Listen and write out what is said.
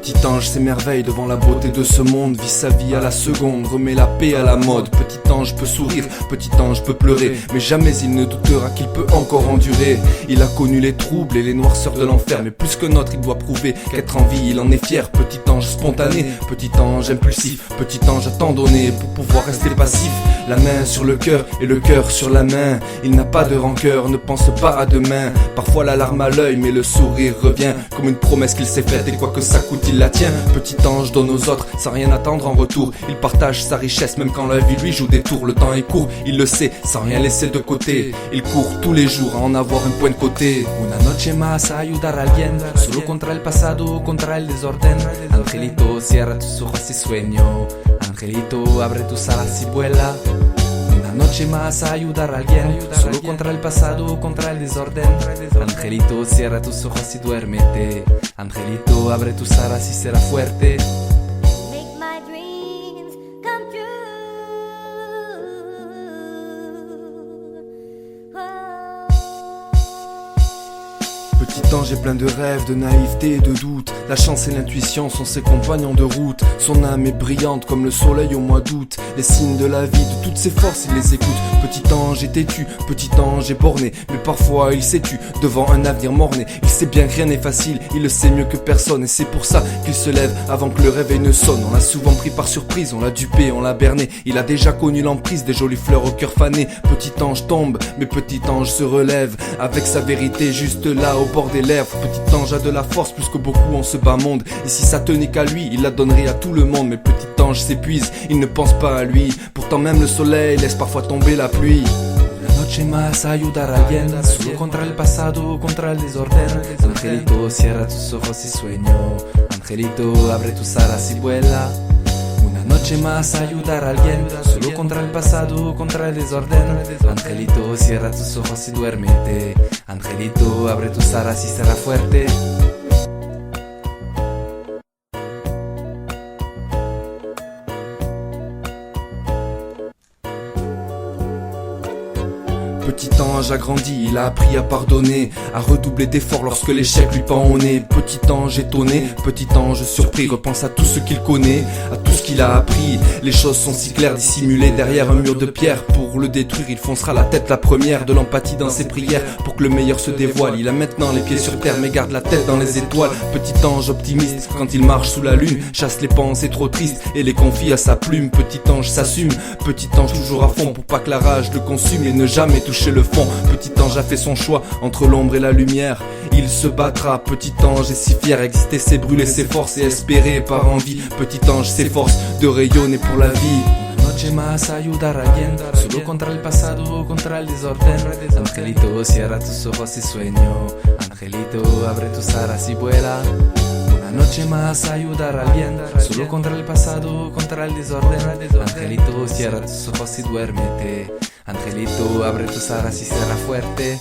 Petit ange s'émerveille devant la beauté de ce monde, vit sa vie à la seconde, remet la paix à la mode. Petit ange peut sourire, petit ange peut pleurer, mais jamais il ne doutera qu'il peut encore endurer. Il a connu les troubles et les noirceurs de l'enfer, mais plus que notre il doit prouver qu'être en vie il en est fier. Petit ange spontané, petit ange impulsif, petit ange à tant donné pour pouvoir rester passif. La main sur le cœur et le cœur sur la main, il n'a pas de rancœur, ne pense pas à demain. Parfois la larme à l'œil mais le sourire revient, comme une promesse qu'il s'est faite et quoi que ça coûte il la tient. Petit ange donne aux autres sans rien attendre en retour, il partage sa richesse même quand la vie lui joue des tours. Le temps est court, il le sait, sans rien laisser de côté, il court tous les jours à en avoir un point de côté. Una noche más a ayudar a alguien, solo contra el pasado, contra el desorden. Angelito, cierra tus ojos y sueño. Angelito, abre tus alas y vuela. Una noche más a ayudar a alguien, solo contra el pasado, contra el desorden. Angelito, cierra tus ojos y duérmete. Angelito, abre tus alas y será fuerte. Make my dreams come true. Petit ange est plein de rêves, de naïveté et de doute. La chance et l'intuition sont ses compagnons de route. Son âme est brillante comme le soleil au mois d'août. Les signes de la vie, de toutes ses forces, il les écoute. Petit ange est têtu, petit ange est borné, mais parfois il s'étue devant un avenir morné. Il sait bien que rien n'est facile, il le sait mieux que personne, et c'est pour ça qu'il se lève avant que le réveil ne sonne. On l'a souvent pris par surprise, on l'a dupé, on l'a berné. Il a déjà connu l'emprise des jolies fleurs au cœur fané. Petit ange tombe, mais petit ange se relève, avec sa vérité juste là au bord des lèvres. Petit ange a de la force plus que beaucoup en ce bas monde, et si ça tenait qu'à lui, il la donnerait à tout le monde. Mais petit ange s'épuise, il ne pense pas à lui, pourtant même le soleil laisse parfois tomber la pluie. Una noche más a ayudar a alguien, solo contra el pasado, contra el desorden. Angelito, cierra tus ojos y sueño. Angelito, abre tus alas y vuela. Una noche más a ayudar a alguien, solo contra el pasado, contra el desorden. Angelito, cierra tus ojos y duérmete. Angelito, abre tus alas y será fuerte. Petit ange a grandi, il a appris à pardonner, à redoubler d'efforts lorsque l'échec lui pend au nez. Petit ange étonné, petit ange surpris, repense à tout ce qu'il connaît, à tout ce qu'il a appris. Les choses sont si claires, dissimulées derrière un mur de pierre. Pour le détruire, il foncera la tête la première. De l'empathie dans ses prières, pour que le meilleur se dévoile. Il a maintenant les pieds sur terre, mais garde la tête dans les étoiles. Petit ange optimiste, quand il marche sous la lune, chasse les pensées trop tristes et les confie à sa plume. Petit ange s'assume, petit ange toujours à fond, pour pas que la rage le consume et ne jamais toucher le fond. Petit ange a fait son choix entre l'ombre et la lumière, il se battra. Petit ange est si fier, exister c'est brûler ses forces et espérer par envie. Petit ange s'efforce de rayonner pour la vie. Una noche más a ayudar a alguien, solo contra el pasado, contra el desorden. Angelito, cierra tus ojos y sueño. Angelito, abre tus alas y vuela. Una noche más a ayudar a alguien, solo contra el pasado, contra el desorden. Angelito, cierra tus ojos y duérmete. Angelito, abre tus alas y será fuerte.